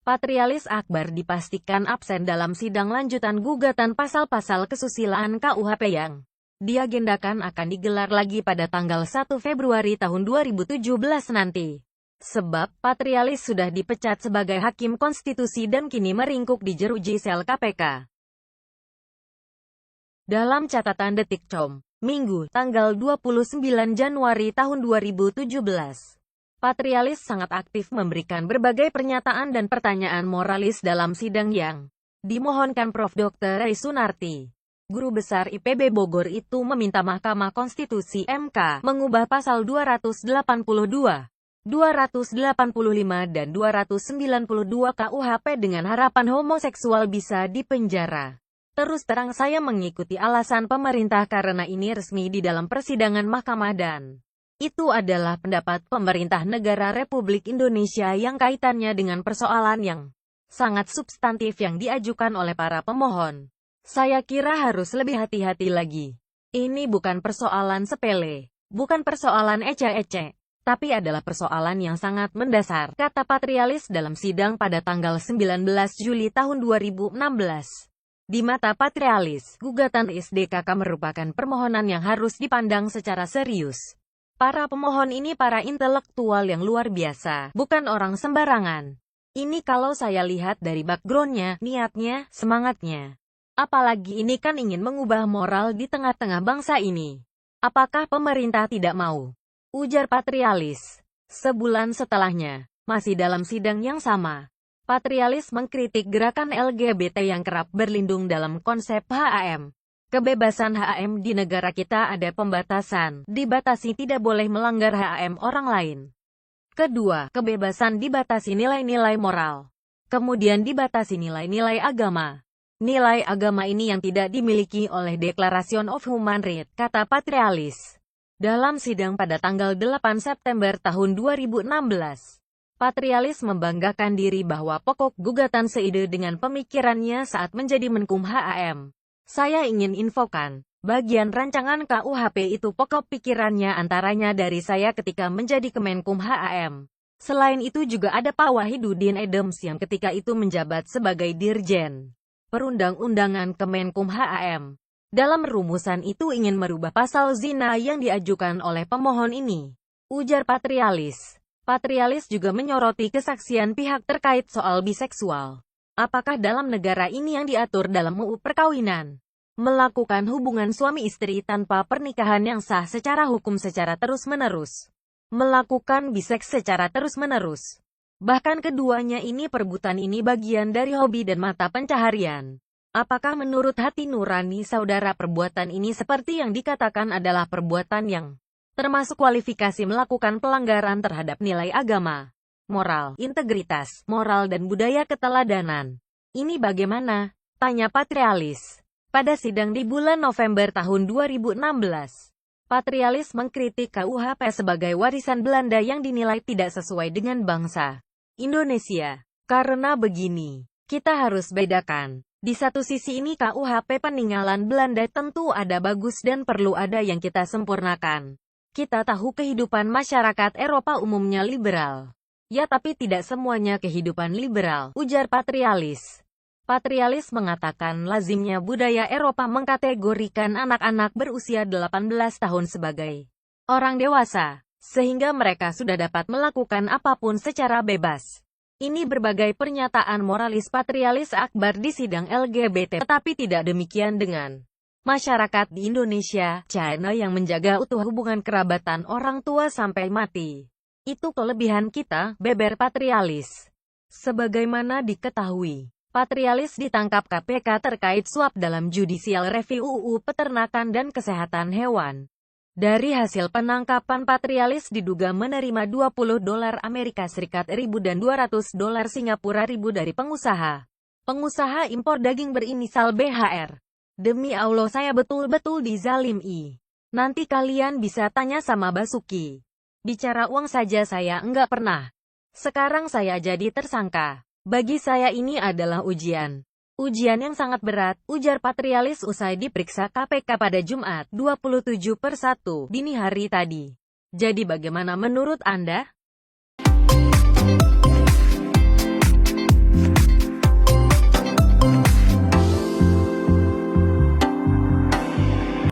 Patrialis Akbar dipastikan absen dalam sidang lanjutan gugatan pasal-pasal kesusilaan KUHP yang diagendakan akan digelar lagi pada tanggal 1 Februari tahun 2017 nanti. Sebab, Patrialis sudah dipecat sebagai Hakim Konstitusi dan kini meringkuk di jeruji sel KPK. Dalam catatan Detik.com, Minggu, tanggal 29 Januari tahun 2017. Patrialis sangat aktif memberikan berbagai pernyataan dan pertanyaan moralis dalam sidang yang dimohonkan Prof. Dr. Ray Sunarti. Guru Besar IPB Bogor itu meminta Mahkamah Konstitusi (MK) mengubah pasal 282, 285 dan 292 KUHP dengan harapan homoseksual bisa dipenjara. Terus terang saya mengikuti alasan pemerintah karena ini resmi di dalam persidangan mahkamah dan itu adalah pendapat pemerintah negara Republik Indonesia yang kaitannya dengan persoalan yang sangat substantif yang diajukan oleh para pemohon. Saya kira harus lebih hati-hati lagi. Ini bukan persoalan sepele, bukan persoalan ecek-ecek, tapi adalah persoalan yang sangat mendasar, kata Patrialis dalam sidang pada tanggal 19 Juli tahun 2016. Di mata Patrialis, gugatan SDKK merupakan permohonan yang harus dipandang secara serius. Para pemohon ini para intelektual yang luar biasa, bukan orang sembarangan. Ini kalau saya lihat dari backgroundnya, niatnya, semangatnya. Apalagi ini kan ingin mengubah moral di tengah-tengah bangsa ini. Apakah pemerintah tidak mau? Ujar Patrialis. Sebulan setelahnya, masih dalam sidang yang sama, Patrialis mengkritik gerakan LGBT yang kerap berlindung dalam konsep HAM. Kebebasan HAM di negara kita ada pembatasan, dibatasi tidak boleh melanggar HAM orang lain. Kedua, kebebasan dibatasi nilai-nilai moral. Kemudian dibatasi nilai-nilai agama. Nilai agama ini yang tidak dimiliki oleh Declaration of Human Rights, kata Patrialis. Dalam sidang pada tanggal 8 September tahun 2016, Patrialis membanggakan diri bahwa pokok gugatan seide dengan pemikirannya saat menjadi Menkum HAM. Saya ingin infokan, bagian rancangan KUHP itu pokok pikirannya antaranya dari saya ketika menjadi Kemenkum HAM. Selain itu juga ada Pak Wahidudin Adams yang ketika itu menjabat sebagai Dirjen Perundang-undangan Kemenkum HAM. Dalam rumusan itu ingin merubah pasal zina yang diajukan oleh pemohon ini. Ujar Patrialis. Patrialis juga menyoroti kesaksian pihak terkait soal biseksual. Apakah dalam negara ini yang diatur dalam UU Perkawinan, melakukan hubungan suami istri tanpa pernikahan yang sah secara hukum secara terus-menerus, melakukan biseks secara terus-menerus. Bahkan keduanya ini perebutan ini bagian dari hobi dan mata pencaharian. Apakah menurut hati nurani saudara perbuatan ini seperti yang dikatakan adalah perbuatan yang termasuk kualifikasi melakukan pelanggaran terhadap nilai agama, moral, integritas, moral dan budaya keteladanan? Ini bagaimana? Tanya Patrialis. Pada sidang di bulan November tahun 2016, Patrialis mengkritik KUHP sebagai warisan Belanda yang dinilai tidak sesuai dengan bangsa Indonesia. Karena begini, kita harus bedakan. Di satu sisi ini KUHP peninggalan Belanda tentu ada bagus dan perlu ada yang kita sempurnakan. Kita tahu kehidupan masyarakat Eropa umumnya liberal. Ya tapi tidak semuanya kehidupan liberal, ujar Patrialis. Patrialis mengatakan lazimnya budaya Eropa mengkategorikan anak-anak berusia 18 tahun sebagai orang dewasa, sehingga mereka sudah dapat melakukan apapun secara bebas. Ini berbagai pernyataan moralis Patrialis Akbar di sidang LGBT, tetapi tidak demikian dengan masyarakat di Indonesia, China yang menjaga utuh hubungan kerabatan orang tua sampai mati. Itu kelebihan kita, beber Patrialis. Sebagaimana diketahui, Patrialis ditangkap KPK terkait suap dalam Judicial Review UU Peternakan dan Kesehatan Hewan. Dari hasil penangkapan Patrialis diduga menerima $20 Amerika Serikat ribu dan $200 Singapura ribu dari pengusaha impor daging berinisial BHR. Demi Allah saya betul-betul dizalimi. Nanti kalian bisa tanya sama Basuki. Bicara uang saja saya enggak pernah. Sekarang saya jadi tersangka. Bagi saya ini adalah ujian. Ujian yang sangat berat, ujar Patrialis usai diperiksa KPK pada Jumat, 27/1, dini hari tadi. Jadi bagaimana menurut Anda?